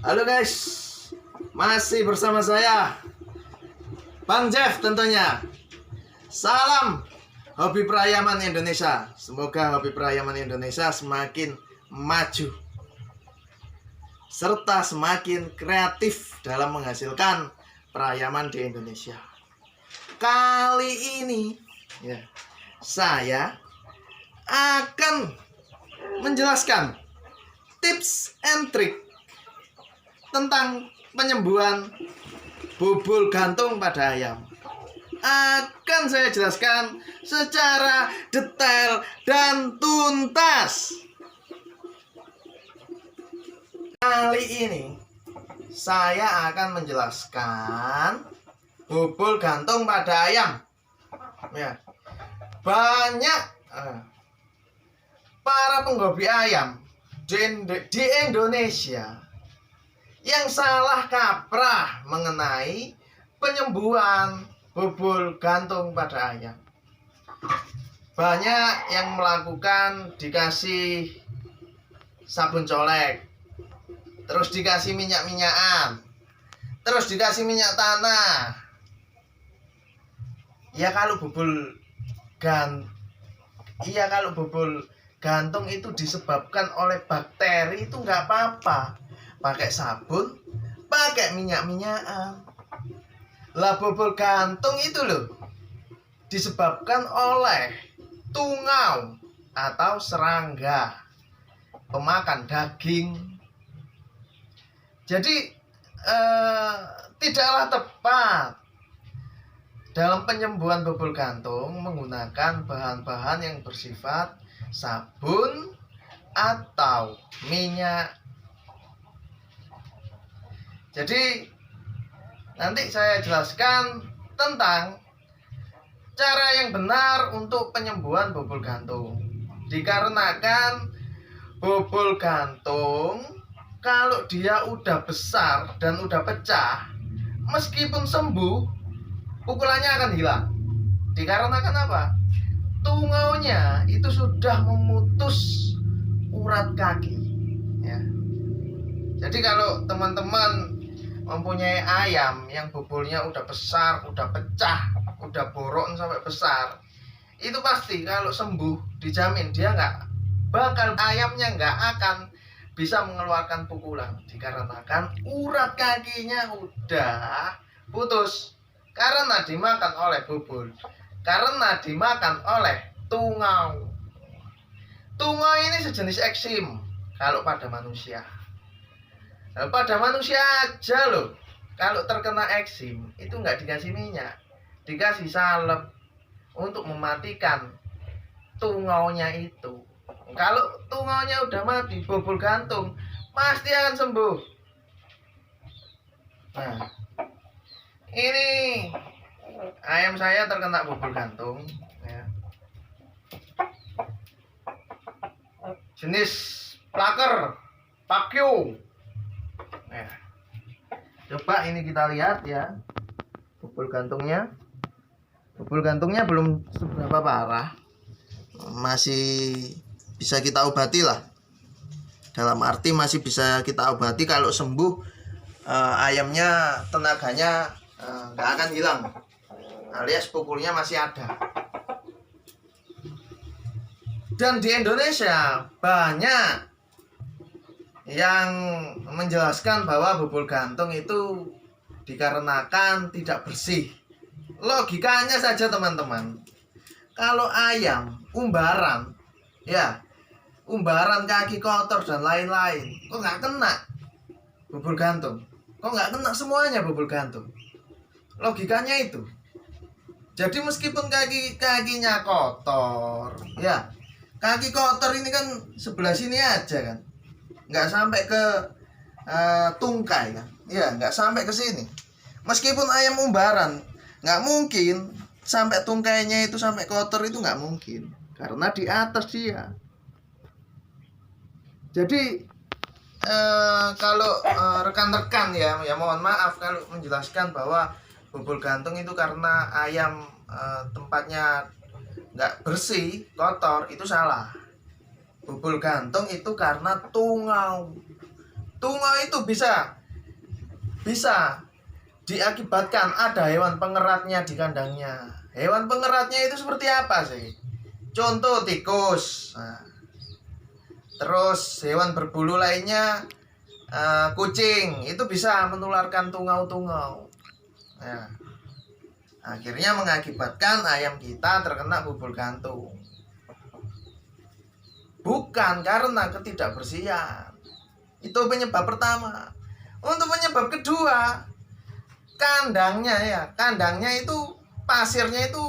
Halo guys, masih bersama saya Bang Jeff tentunya. Salam hobi perayaman Indonesia. Semoga hobi perayaman Indonesia semakin maju serta semakin kreatif dalam menghasilkan perayaman di Indonesia. Kali ini ya, saya akan menjelaskan tips and trick tentang penyembuhan bubul gantung pada ayam. Akan saya jelaskan secara detail dan tuntas. Kali ini saya akan menjelaskan bubul gantung pada ayam. Ya. Banyak para penghobi ayam di Indonesia yang salah kaprah mengenai penyembuhan bubul gantung pada ayam. Banyak yang melakukan dikasih sabun colek, terus dikasih minyak-minyakan, terus dikasih minyak tanah. Ya kalau bubul gantung itu disebabkan oleh bakteri itu nggak apa-apa. Pakai sabun, pakai minyak-minyakan. Lah bubul gantung itu loh disebabkan oleh tungau atau serangga pemakan daging. Jadi tidaklah tepat dalam penyembuhan bubul gantung menggunakan bahan-bahan yang bersifat sabun atau minyak. Jadi nanti saya jelaskan tentang cara yang benar untuk penyembuhan bubul gantung. Dikarenakan bubul gantung kalau dia udah besar dan udah pecah, meskipun sembuh, pukulannya akan hilang. Dikarenakan apa? Tungaunya itu sudah memutus urat kaki. Ya. Jadi kalau teman-teman mempunyai ayam yang bubulnya udah besar, udah pecah, udah borok sampai besar, itu pasti kalau sembuh dijamin dia ayamnya nggak akan bisa mengeluarkan pukulan, dikarenakan urat kakinya udah putus karena dimakan oleh bubul, karena dimakan oleh tungau. Tungau ini sejenis eksim kalau pada manusia. Nah, pada manusia aja loh, kalau terkena eksim itu nggak dikasih minyak, dikasih salep untuk mematikan tungaunya itu. Kalau tungaunya udah mati, bubul gantung pasti akan sembuh. Nah, ini ayam saya terkena bubul gantung ya. Jenis plaker Pakyo. Nah, coba ini kita lihat ya, bubul gantungnya. Bubul gantungnya belum seberapa parah, masih bisa kita obati lah. Dalam arti masih bisa kita obati. Kalau sembuh, ayamnya tenaganya nggak akan hilang, alias pukulnya masih ada. Dan di Indonesia banyak yang menjelaskan bahwa bubul gantung itu dikarenakan tidak bersih. Logikanya saja teman-teman, kalau ayam umbaran ya, umbaran kaki kotor dan lain-lain, kok nggak kena bubul gantung? Kok nggak kena semuanya bubul gantung? Logikanya itu. Jadi meskipun kakinya kotor ya, kaki kotor ini kan sebelah sini aja kan, nggak sampai ke tungkai kan, ya nggak sampai ke sini. Meskipun ayam umbaran, nggak mungkin sampai tungkainya itu sampai kotor, itu nggak mungkin. karena di atas dia. Jadi kalau rekan-rekan ya mohon maaf kalau menjelaskan bahwa bobol gantung itu karena ayam tempatnya nggak bersih, kotor, itu salah. Bobol gantung itu karena tungau. Tungau itu bisa diakibatkan ada hewan pengeratnya di kandangnya. Hewan pengeratnya itu seperti apa sih? Contoh tikus. Nah, terus hewan berbulu lainnya kucing, itu bisa menularkan tungau-tungau. Nah, akhirnya mengakibatkan ayam kita terkena bobol gantung. Bukan karena ketidakbersihan. Itu penyebab pertama. Untuk penyebab kedua, kandangnya itu pasirnya itu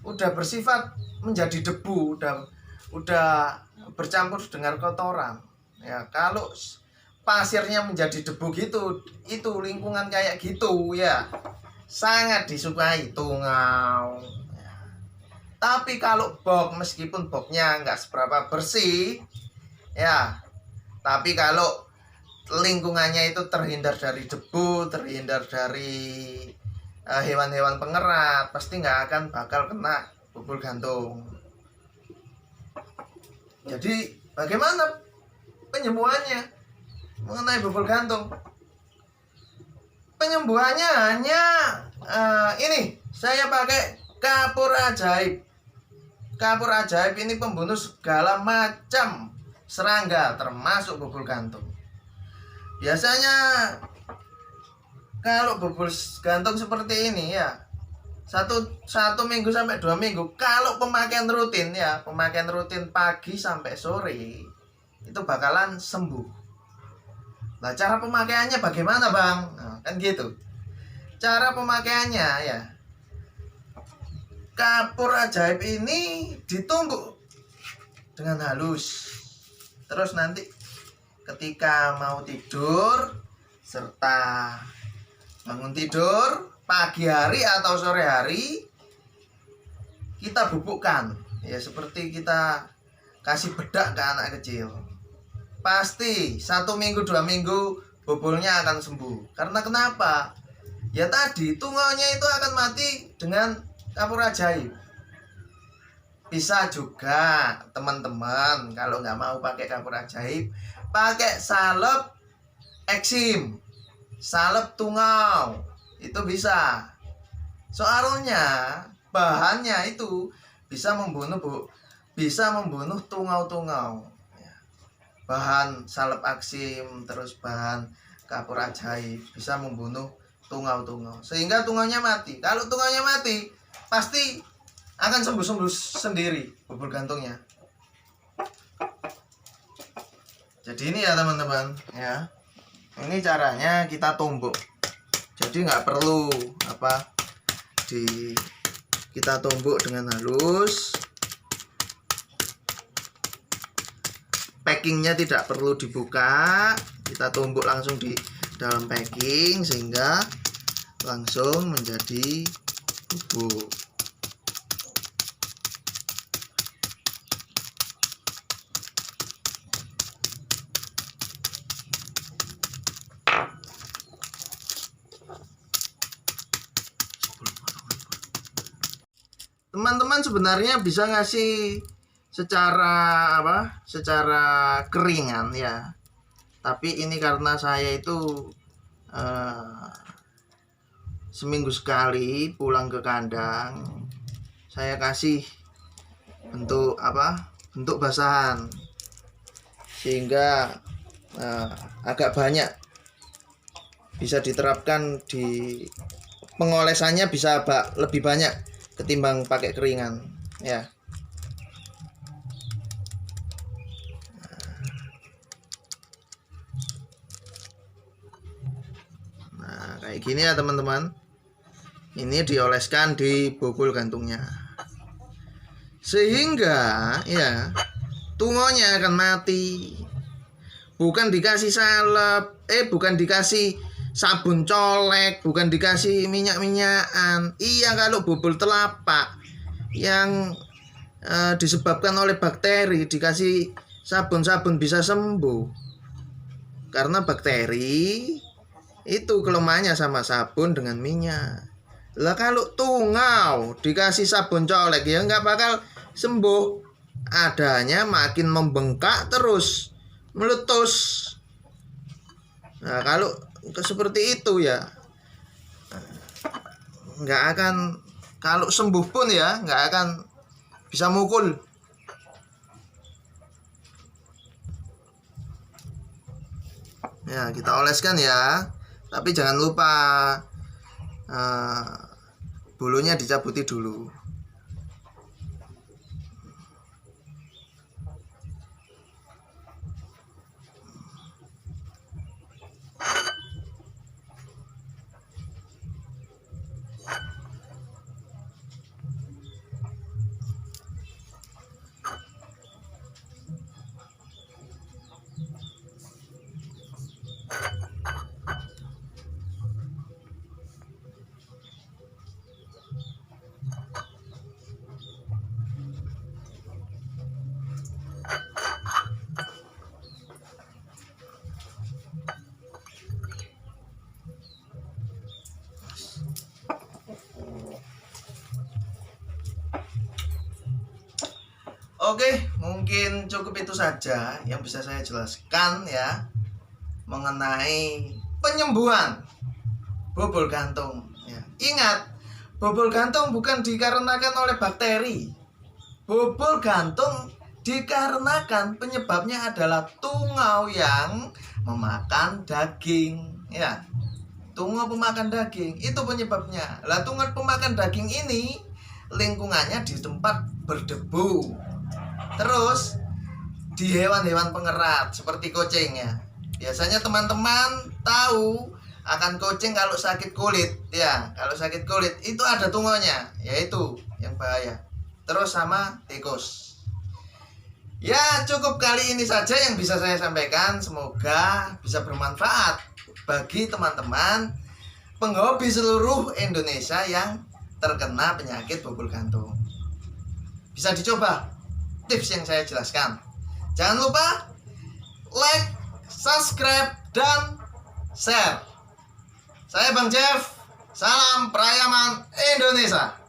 udah bersifat menjadi debu, udah bercampur dengan kotoran. Ya, kalau pasirnya menjadi debu gitu, itu lingkungan kayak gitu ya sangat disukai tungau. Ya. Tapi kalau box, meskipun boxnya nggak seberapa bersih, ya, tapi kalau lingkungannya itu terhindar dari debu, terhindar dari hewan-hewan pengerat, pasti nggak akan bakal kena bobol gantung. Jadi bagaimana penyembuhannya mengenai bobol gantung? Penyembuhannya hanya ini, saya pakai kapur ajaib. Kapur ajaib ini pembunuh segala macam serangga termasuk bobol gantung. Biasanya kalau bobol gantung seperti ini ya satu minggu sampai 2 minggu, kalau pemakaian rutin pagi sampai sore, itu bakalan sembuh. Nah, cara pemakaiannya bagaimana, Bang? Nah, kan gitu. Cara pemakaiannya ya, kapur ajaib ini ditumbuk dengan halus. Terus nanti ketika mau tidur serta bangun tidur pagi hari atau sore hari, kita bubukkan ya, seperti kita kasih bedak ke anak kecil. Pasti 1 minggu 2 minggu bobolnya akan sembuh. Karena kenapa? Ya tadi tungaunya itu akan mati dengan kapur ajaib. Bisa juga teman-teman kalau nggak mau pakai kapur ajaib, pakai salep eksim, salep tungau, itu bisa. Soalnya bahannya itu bisa membunuh tungau-tungau. Bahan salep eksim terus bahan kapur ajaib bisa membunuh tungau-tungau sehingga tungaunya mati. Kalau tungaunya mati, pasti akan sembuh sendiri bobol gantungnya. Jadi ini ya teman-teman ya, ini caranya kita tumbuk. Jadi nggak perlu kita tumbuk dengan halus. Packingnya tidak perlu dibuka, kita tumbuk langsung di dalam packing sehingga langsung menjadi bubuk. Teman-teman sebenarnya bisa ngasih secara keringan ya, tapi ini karena saya itu seminggu sekali pulang ke kandang, saya kasih bentuk basahan sehingga agak banyak bisa diterapkan, di pengolesannya bisa lebih banyak ketimbang pakai keringan ya. Nah, kayak gini ya teman-teman. Ini dioleskan di bobol gantungnya. Sehingga ya tungaunya akan mati. Bukan dikasih salep, bukan dikasih sabun colek, bukan dikasih minyak-minyakan. Iya, kalau bobol telapak yang disebabkan oleh bakteri, dikasih sabun-sabun bisa sembuh. Karena bakteri itu kelemahannya sama sabun dengan minyak. Lah kalau tungau dikasih sabun colek ya nggak bakal sembuh. Adanya makin membengkak terus, meletus. Nah kalau seperti itu ya nggak akan, kalau sembuh pun ya nggak akan bisa mukul. Ya kita oleskan ya, tapi jangan lupa bulunya dicabuti dulu. Oke, mungkin cukup itu saja yang bisa saya jelaskan ya mengenai penyembuhan bobol gantung. Ya. Ingat, bobol gantung bukan dikarenakan oleh bakteri. Bobol gantung dikarenakan penyebabnya adalah tungau yang memakan daging. Ya, tungau pemakan daging itu penyebabnya. Lah tungau pemakan daging ini lingkungannya di tempat berdebu. Terus di hewan-hewan pengerat seperti kucing ya. Biasanya teman-teman tahu akan kucing kalau sakit kulit ya. Kalau sakit kulit itu ada tungaunya, yaitu yang bahaya. Terus sama tikus. Ya cukup kali ini saja yang bisa saya sampaikan. Semoga bisa bermanfaat bagi teman-teman penghobi seluruh Indonesia yang terkena penyakit bobol gantung. Bisa dicoba tips yang saya jelaskan. Jangan lupa like, subscribe, dan share. Saya Bang Jeff. Salam Prayaman Indonesia.